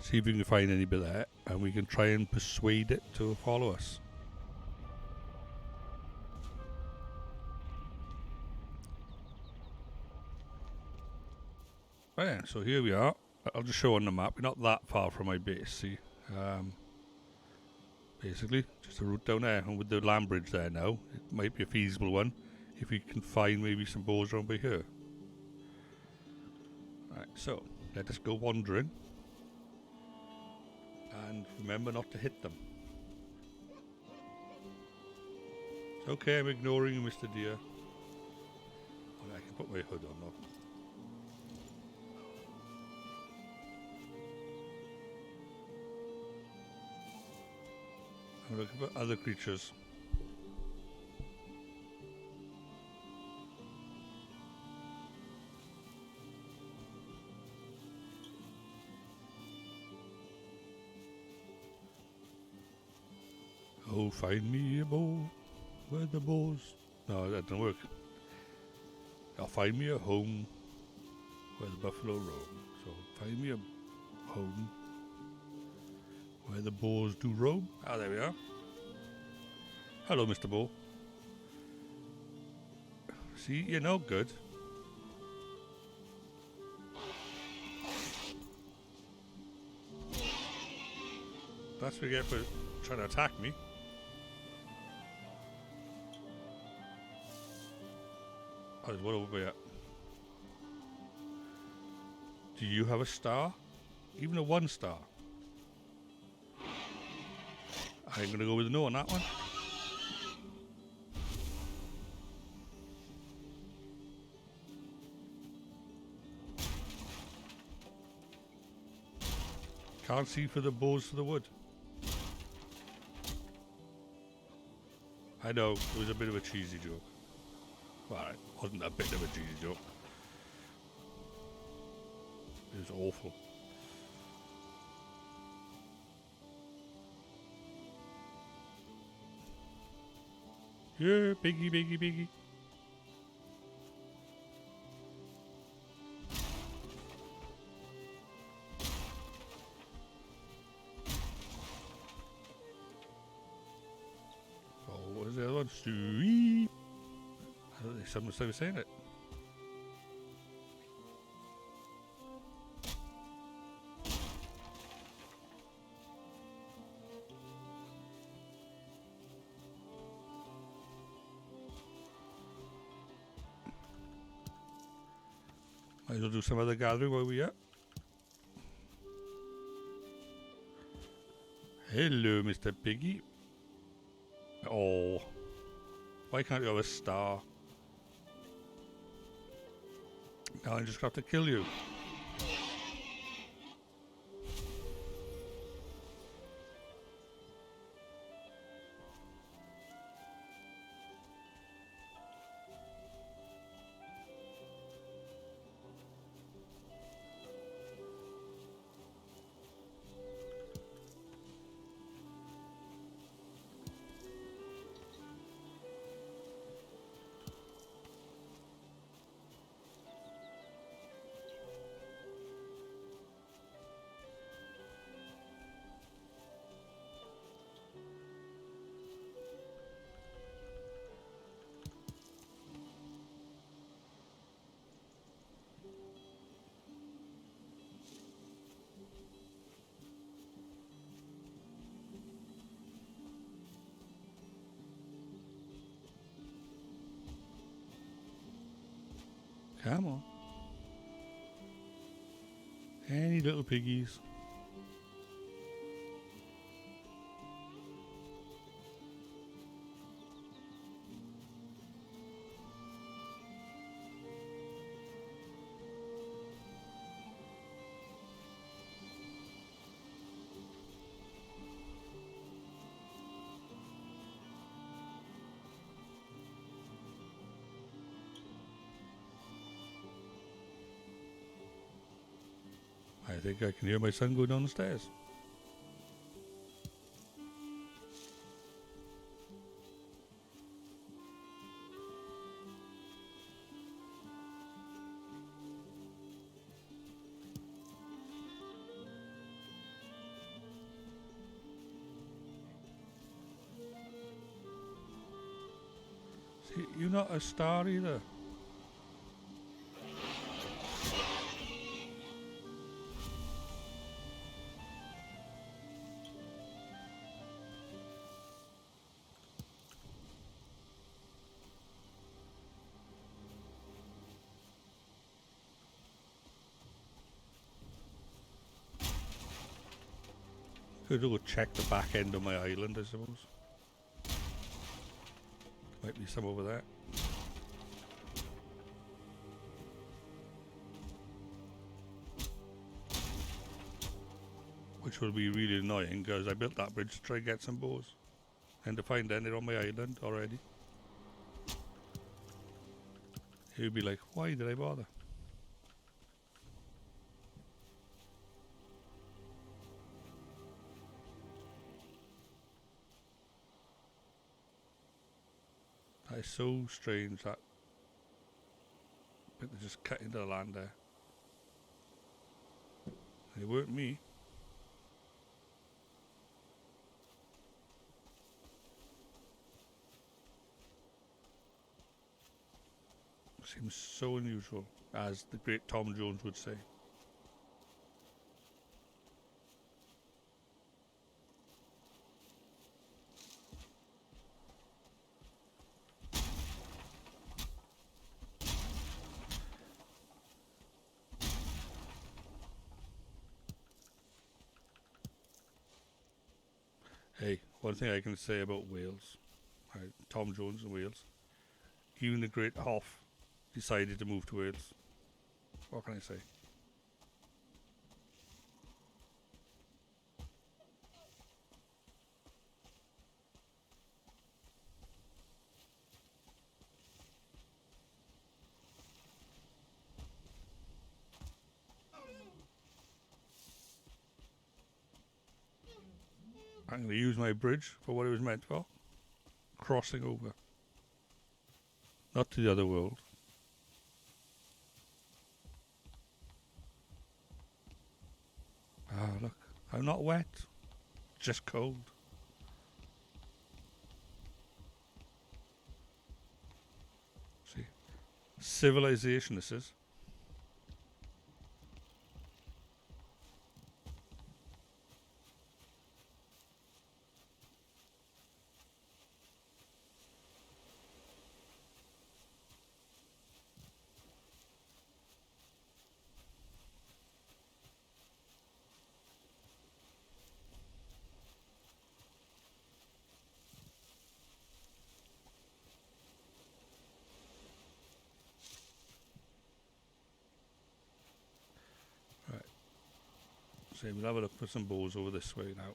See if we can find any bit there, and we can try and persuade it to follow us. Right then, so here we are. I'll just show on the map. We're not that far from my base, see? Basically, just a route down there, and with the land bridge there now, it might be a feasible one if we can find maybe some boars around by here. Right, so let us go wandering, and remember not to hit them. It's okay, I'm ignoring you, Mr. Deer. Oh, I can put my hood on now. I'm looking for other creatures. Oh, find me a bow where the bows. No, that didn't work. I'll find me a home where the buffalo roam. So find me a home Where the boars do roam. Ah, there we are. Hello, Mr. Boar. See, you're no good. That's what you get for trying to attack me. Oh, there's one over here. Do you have a star? Even a 1 star? I'm going to go with a no on that one. Can't see for the bows for the wood. I know, it was a bit of a cheesy joke. Well, it wasn't a bit of a cheesy joke. It was awful. Yeah, piggy, piggy, piggy. Oh, what was the other one? Stewie. I don't think someone was saying it. Might as well do some other gathering while we're here. Hello, Mr. Piggy. Oh. Why can't you have a star? Now I just have to kill you. Come on. Any little piggies. I think I can hear my son go down the stairs. See, you're not a star either. Could go check the back end of my island, I suppose. Might be some over there. Which will be really annoying because I built that bridge to try and get some bows. And to find any on my island already. He'd be like, why did I bother? That is so strange, that bit they just cut into the land there. It weren't me. Seems so unusual, as the great Tom Jones would say. Hey, one thing I can say about Wales, right, Tom Jones in Wales, even the great Hoff decided to move to Wales. What can I say? I'm going to use my bridge for what it was meant for, crossing over, not to the other world. Ah, look, I'm not wet, just cold. See, civilization this is. Right, so we'll have a look for some bows over this way now.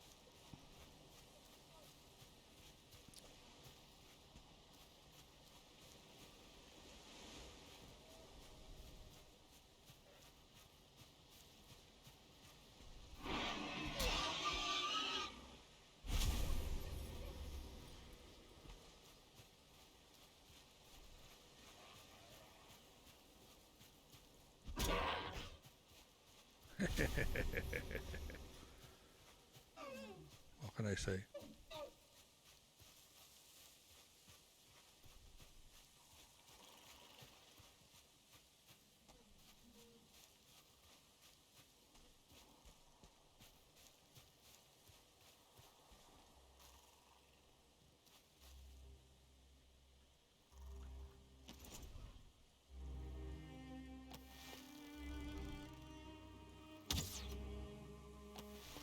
What can I say?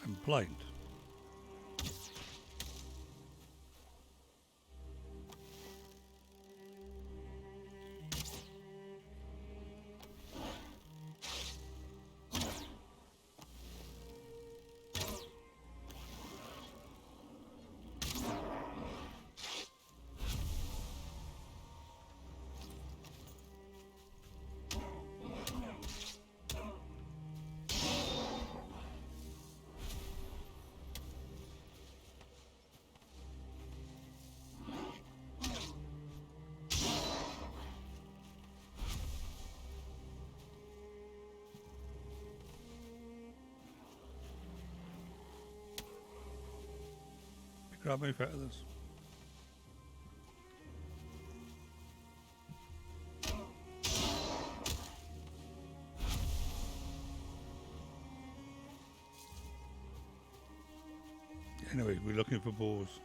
I'm blind. Grab my feathers. Anyway, we're looking for bows.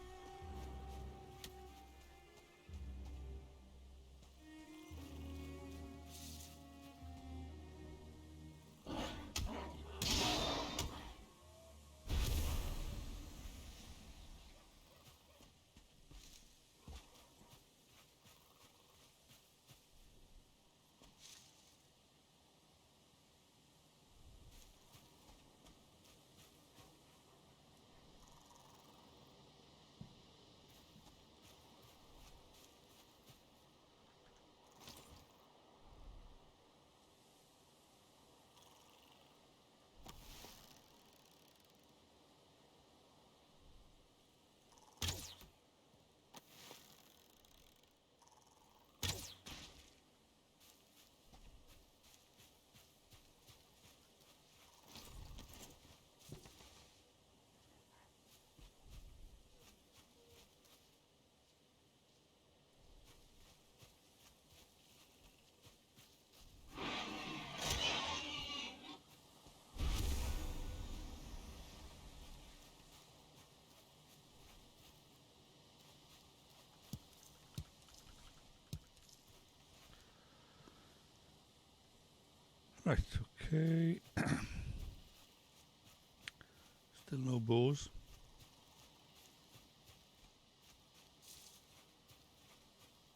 Right, okay. Still no bows.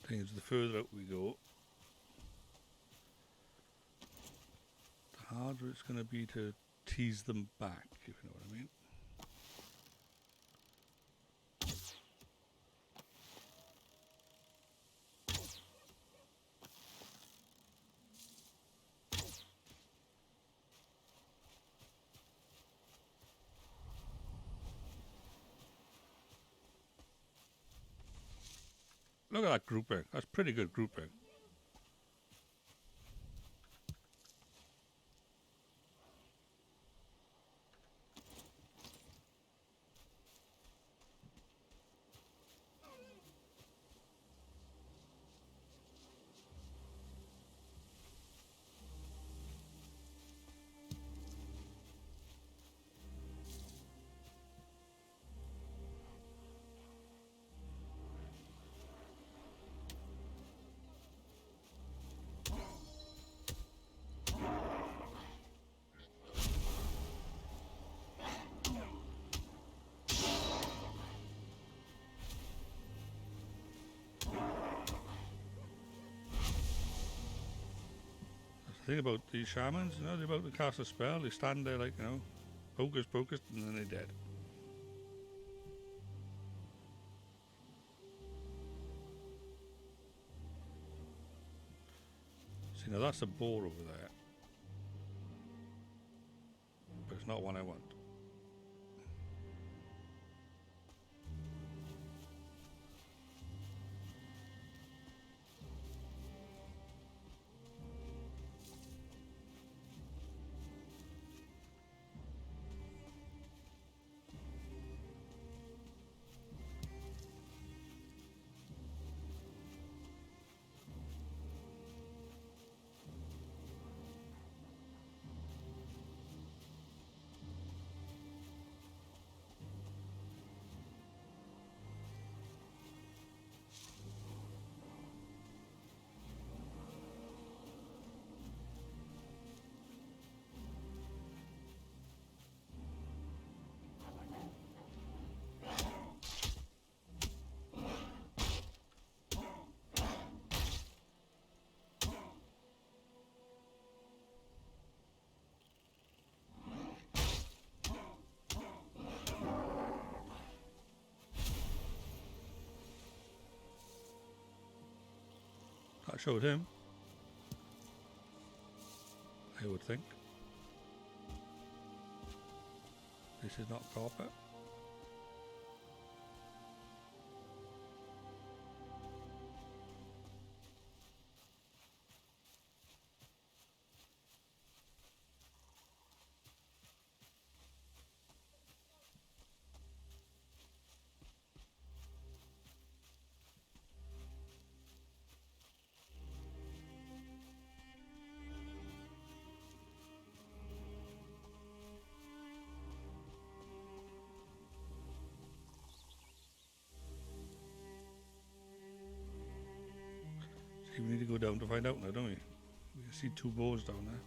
Thing is, the further out we go, the harder it's going to be to tease them back, if you know what I mean. Look at that grouping. That's pretty good grouping. The thing about these shamans, you know, they're about to cast a spell, they stand there like, you know, hocus pocus, and then they're dead. See, now that's a boar over there. But it's not one I want. That showed him, I would think. This is not copper. See, we need to go down to find out now, don't we? We can see two boars down there.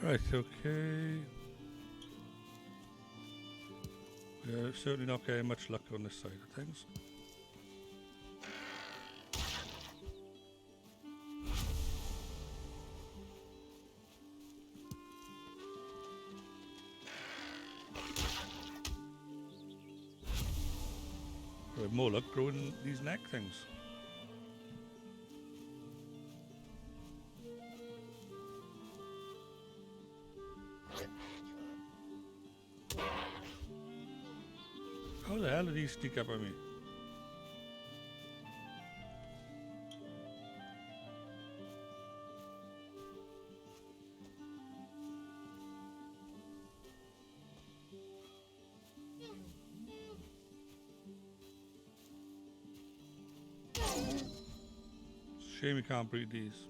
Right, okay. We're certainly not getting much luck on this side of things. we have more luck growing these neck things. How the hell did he sneak up on me? Shame we can't breed these.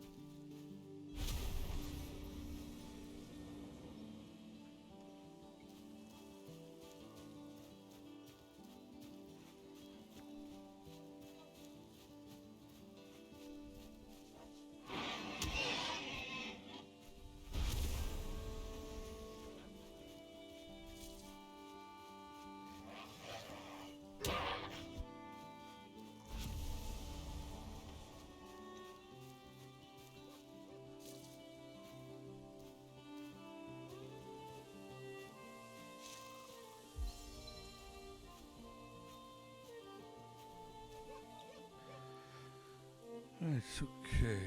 It's okay.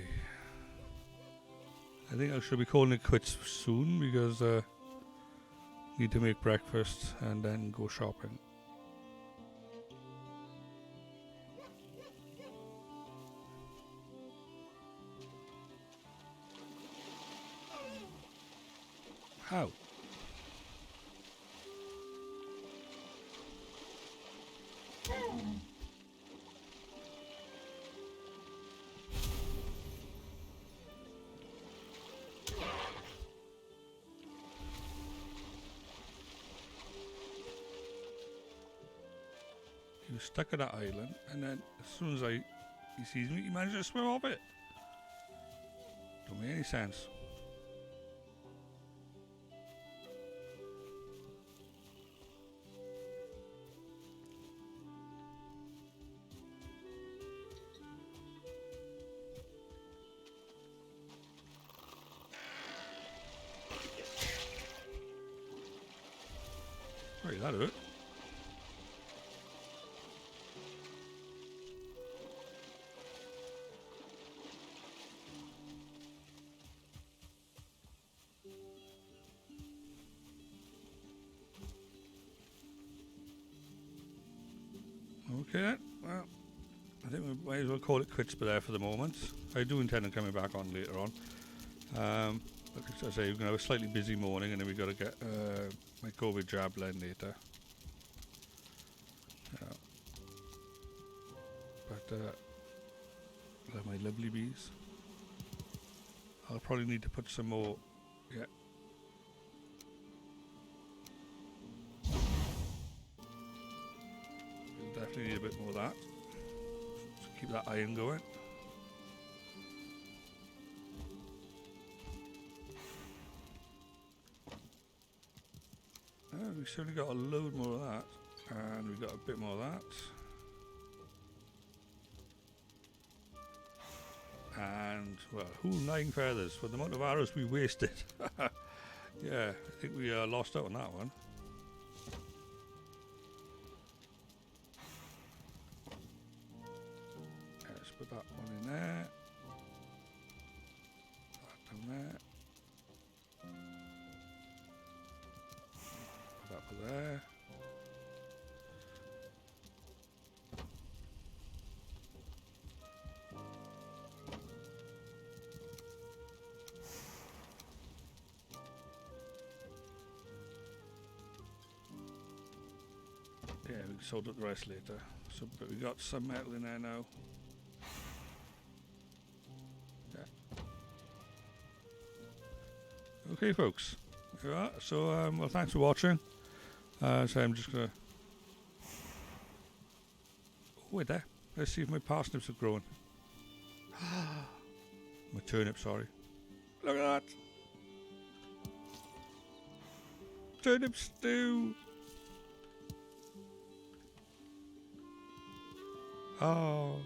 I think I should be calling it quits soon because need to make breakfast and then go shopping. How? He was stuck at that island, and then as soon as he sees me, he manages to swim off it. Don't make any sense. Wait, that hurt. Okay, well, I think we might as well call it quits there for the moment. I do intend on coming back on later on. Like I say, we're going to have a slightly busy morning, and then we've got to get my COVID jab then later. But they're my lovely bees. I'll probably need to put some more. Yeah. We'll definitely need a bit more of that. So keep that iron going. We've certainly got a load more of that, and we've got a bit more of that. And, well, 9 feathers for the amount of arrows we wasted. Yeah, I think we lost out on that one. Let's put that one in there. That down there. Put that up there. Yeah, we can sort out the rest later. So, but we got some metal in there now. Yeah. Okay, folks. There we are. So, well, thanks for watching. So I'm just gonna. Oh, wait there. Let's see if my parsnips have grown. My turnip, sorry. Look at that. Turnip stew. Oh.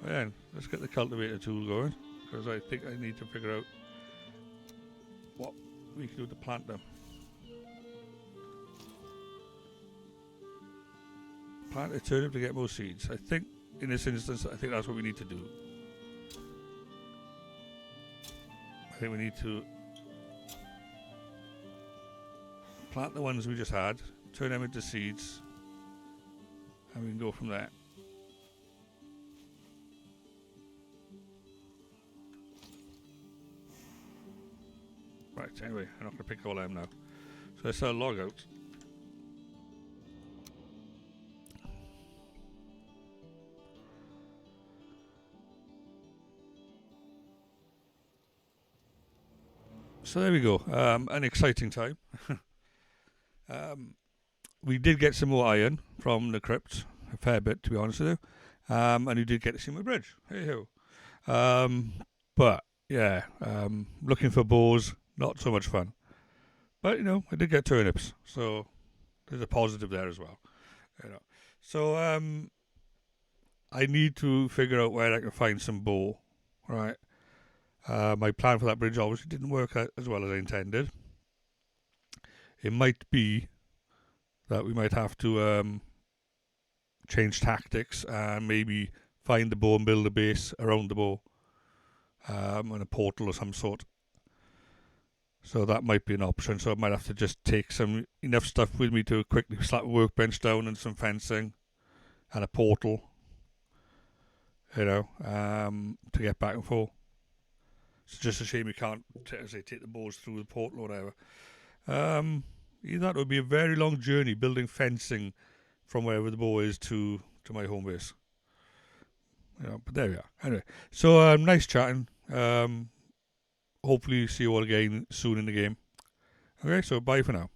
Well, then, let's get the cultivator tool going, because I think I need to figure out what we can do to plant them. Plant a turnip to get more seeds. I think in this instance, I think that's what we need to do. I think we need to plant the ones we just had, turn them into seeds, and we can go from there. Right, anyway, I'm not going to pick all them now. So let's log out. So there we go. An exciting time. We did get some more iron from the crypt, a fair bit to be honest with you. And we did get to see my bridge. Hey ho. But yeah, looking for boars, not so much fun. But you know, I did get turnips, so there's a positive there as well. You know, so I need to figure out where I can find some boar. Right. My plan for that bridge obviously didn't work out as well as I intended. It might be that we might have to change tactics and maybe find the bow and build a base around the bow, and a portal of some sort. So that might be an option. So I might have to just take enough stuff with me to quickly slap a workbench down and some fencing and a portal, you know, to get back and forth. It's just a shame we can't, take the bows through the portal or whatever. That would be a very long journey building fencing from wherever the bow is to my home base. You know, but there we are. Anyway, so nice chatting. Hopefully see you all again soon in the game. Okay, so bye for now.